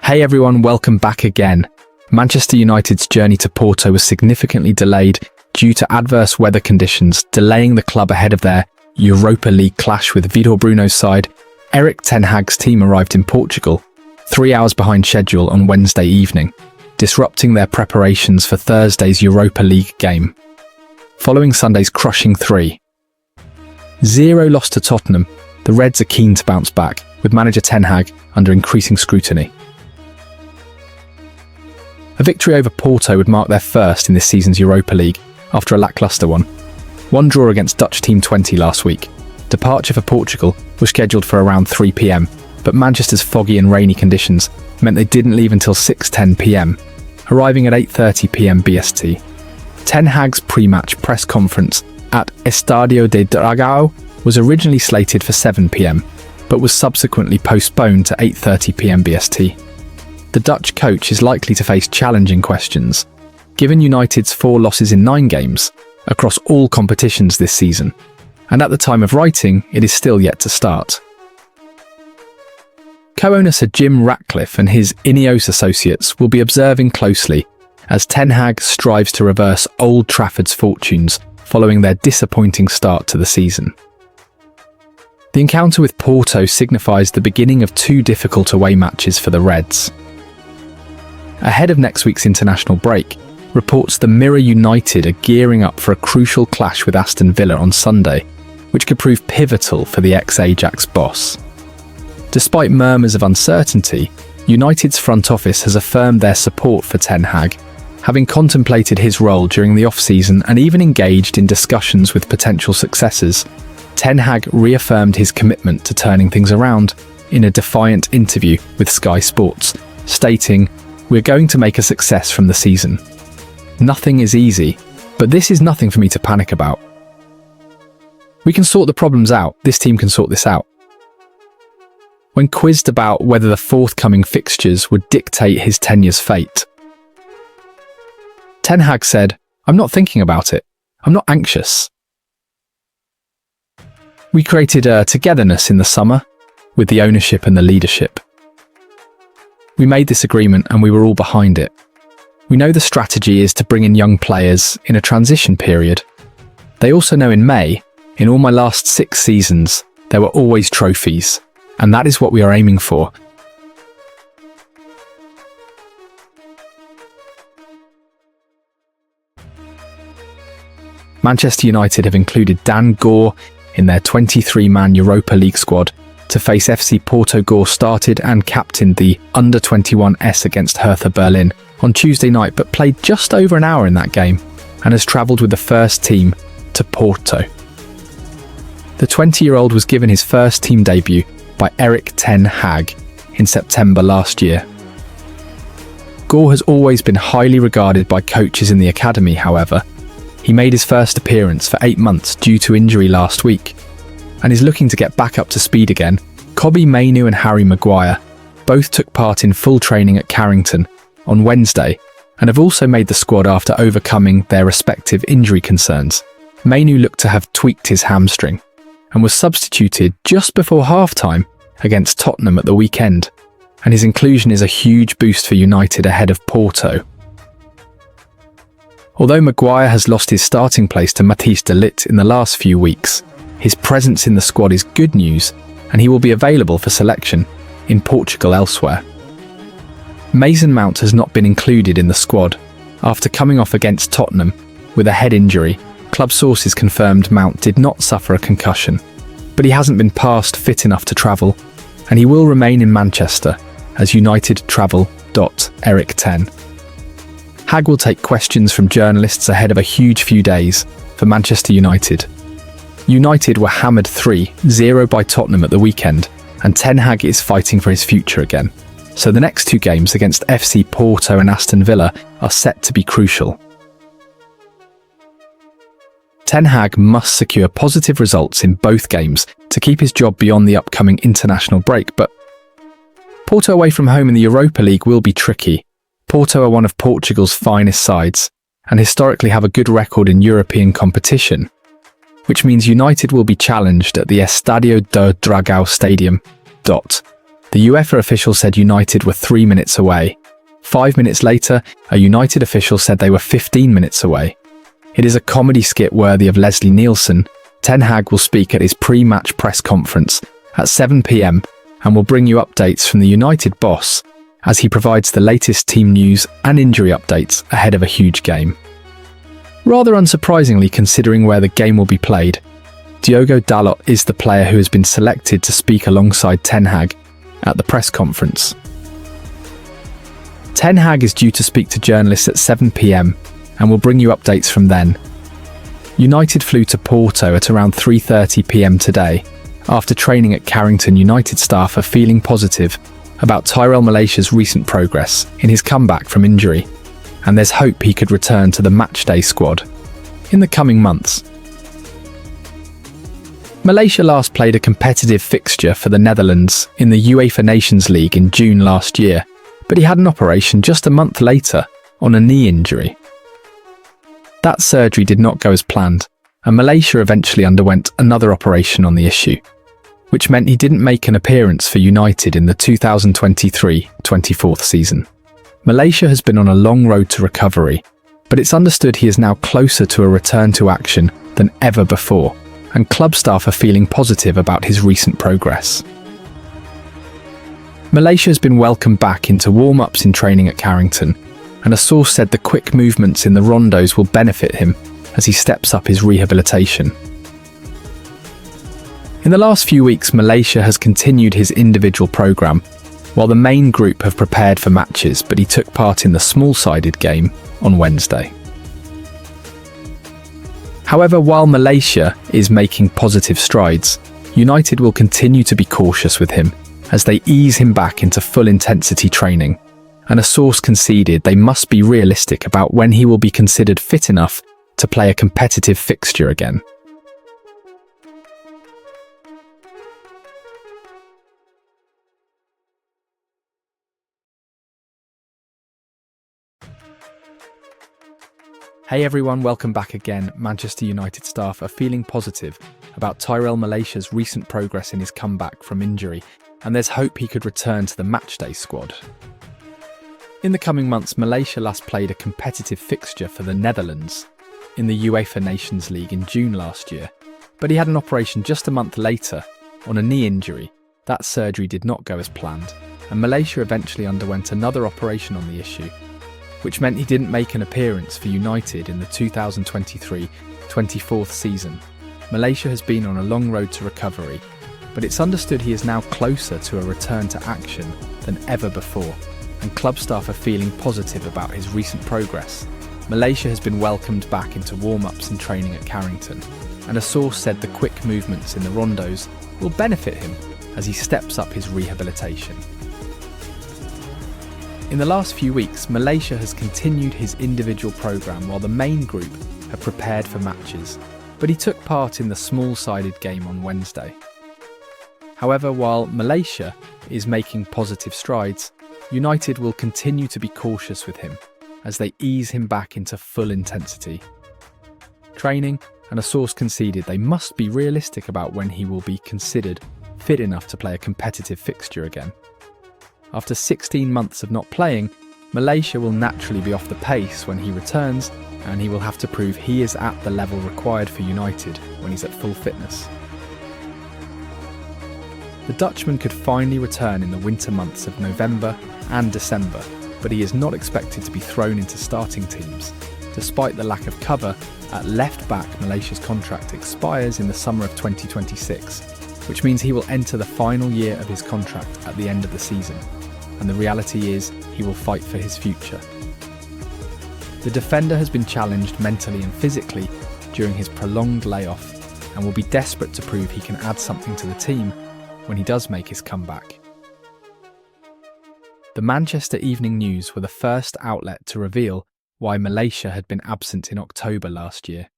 Hey everyone, welcome back again. Manchester United's journey to Porto was significantly delayed due to adverse weather conditions, delaying the club ahead of their Europa League clash with Vitor Bruno's side. Erik Ten Hag's team arrived in Portugal 3 hours behind schedule on Wednesday evening, disrupting their preparations for Thursday's Europa League game. Following Sunday's crushing 3-0 loss to Tottenham, the Reds are keen to bounce back, with manager Ten Hag under increasing scrutiny. A victory over Porto would mark their first in this season's Europa League after a lacklustre one. One draw against Dutch Team 20 last week. Departure for Portugal was scheduled for around 3 p.m, but Manchester's foggy and rainy conditions meant they didn't leave until 6:10 p.m, arriving at 8:30 p.m. BST. Ten Hag's pre-match press conference at Estadio de Dragao was originally slated for 7 p.m, but was subsequently postponed to 8:30 p.m. BST. The Dutch coach is likely to face challenging questions, given United's 4 losses in 9 games across all competitions this season, and at the time of writing, it is still yet to start. Co-owner Sir Jim Ratcliffe and his Ineos associates will be observing closely as Ten Hag strives to reverse Old Trafford's fortunes following their disappointing start to the season. The encounter with Porto signifies the beginning of 2 difficult away matches for the Reds. Ahead of next week's international break, reports the Mirror United are gearing up for a crucial clash with Aston Villa on Sunday, which could prove pivotal for the ex-Ajax boss. Despite murmurs of uncertainty, United's front office has affirmed their support for Ten Hag, having contemplated his role during the off-season and even engaged in discussions with potential successors. Ten Hag reaffirmed his commitment to turning things around in a defiant interview with Sky Sports, stating, "We're going to make a success from the season. Nothing is easy, but this is nothing for me to panic about. We can sort the problems out, this team can sort this out." When quizzed about whether the forthcoming fixtures would dictate his tenure's fate, Ten Hag said, "I'm not thinking about it. I'm not anxious. We created a togetherness in the summer with the ownership and the leadership. We made this agreement and we were all behind it. We know the strategy is to bring in young players in a transition period. They also know in May, in all my last 6 seasons, there were always trophies, and that is what we are aiming for." Manchester United have included Dan Gore in their 23-man Europa League squad to face FC Porto. Gore started and captained the under-21s against Hertha Berlin on Tuesday night, but played just over an hour in that game and has travelled with the first team to Porto. The 20-year-old was given his first team debut by Erik Ten Hag in September last year. Gore has always been highly regarded by coaches in the academy, however. He made his first appearance for 8 months due to injury last week, and is looking to get back up to speed again. Kobbie Mainoo and Harry Maguire both took part in full training at Carrington on Wednesday and have also made the squad after overcoming their respective injury concerns. Mainoo looked to have tweaked his hamstring and was substituted just before half-time against Tottenham at the weekend, and his inclusion is a huge boost for United ahead of Porto. Although Maguire has lost his starting place to Matthijs de Ligt in the last few weeks, his presence in the squad is good news, and he will be available for selection in Portugal elsewhere. Mason Mount has not been included in the squad after coming off against Tottenham with a head injury. Club sources confirmed Mount did not suffer a concussion, but he hasn't been past fit enough to travel, and he will remain in Manchester as United Travel.Erik 10. Hag will take questions from journalists ahead of a huge few days for Manchester United. United were hammered 3-0 by Tottenham at the weekend, and Ten Hag is fighting for his future again. So the next 2 games against FC Porto and Aston Villa are set to be crucial. Ten Hag must secure positive results in both games to keep his job beyond the upcoming international break, but Porto away from home in the Europa League will be tricky. Porto are one of Portugal's finest sides and historically have a good record in European competition, which means United will be challenged at the Estadio do Dragão Stadium. The UEFA official said United were 3 minutes away. 5 minutes later, a United official said they were 15 minutes away. It is a comedy skit worthy of Leslie Nielsen. Ten Hag will speak at his pre-match press conference at 7 p.m. and will bring you updates from the United boss as he provides the latest team news and injury updates ahead of a huge game. Rather unsurprisingly, considering where the game will be played, Diogo Dalot is the player who has been selected to speak alongside Ten Hag at the press conference. Ten Hag is due to speak to journalists at 7 p.m. and will bring you updates from then. United flew to Porto at around 3:30 p.m. today. After training at Carrington, United staff are feeling positive about Tyrell Malacia's recent progress in his comeback from injury, and there's hope he could return to the matchday squad in the coming months. Malacia last played a competitive fixture for the Netherlands in the UEFA Nations League in June last year, but he had an operation just a month later on a knee injury. That surgery did not go as planned, and Malacia eventually underwent another operation on the issue, which meant he didn't make an appearance for United in the 2023-24 season. Malacia has been on a long road to recovery, but it's understood he is now closer to a return to action than ever before, and club staff are feeling positive about his recent progress. Malacia has been welcomed back into warm-ups in training at Carrington, and a source said the quick movements in the rondos will benefit him as he steps up his rehabilitation. In the last few weeks, Malacia has continued his individual programme, while the main group have prepared for matches, but he took part in the small-sided game on Wednesday. However, while Malacia is making positive strides, United will continue to be cautious with him as they ease him back into full-intensity training, and a source conceded they must be realistic about when he will be considered fit enough to play a competitive fixture again. Hey everyone, welcome back again. Manchester United staff are feeling positive about Tyrell Malacia's recent progress in his comeback from injury, and there's hope he could return to the matchday squad. In the coming months, Malacia last played a competitive fixture for the Netherlands in the UEFA Nations League in June last year, but he had an operation just a month later on a knee injury. That surgery did not go as planned, and Malacia eventually underwent another operation on the issue, which meant he didn't make an appearance for United in the 2023-24 season. Malacia has been on a long road to recovery, but it's understood he is now closer to a return to action than ever before, and club staff are feeling positive about his recent progress. Malacia has been welcomed back into warm-ups and training at Carrington, and a source said the quick movements in the rondos will benefit him as he steps up his rehabilitation. In the last few weeks, Malacia has continued his individual programme while the main group have prepared for matches, but he took part in the small-sided game on Wednesday. However, while Malacia is making positive strides, United will continue to be cautious with him as they ease him back into full intensity training, and a source conceded they must be realistic about when he will be considered fit enough to play a competitive fixture again. After 16 months of not playing, Malacia will naturally be off the pace when he returns, and he will have to prove he is at the level required for United when he's at full fitness. The Dutchman could finally return in the winter months of November and December, but he is not expected to be thrown into starting teams. Despite the lack of cover, at left-back, Malacia's contract expires in the summer of 2026, which means he will enter the final year of his contract at the end of the season, and the reality is he will fight for his future. The defender has been challenged mentally and physically during his prolonged layoff and will be desperate to prove he can add something to the team when he does make his comeback. The Manchester Evening News were the first outlet to reveal why Malacia had been absent in October last year.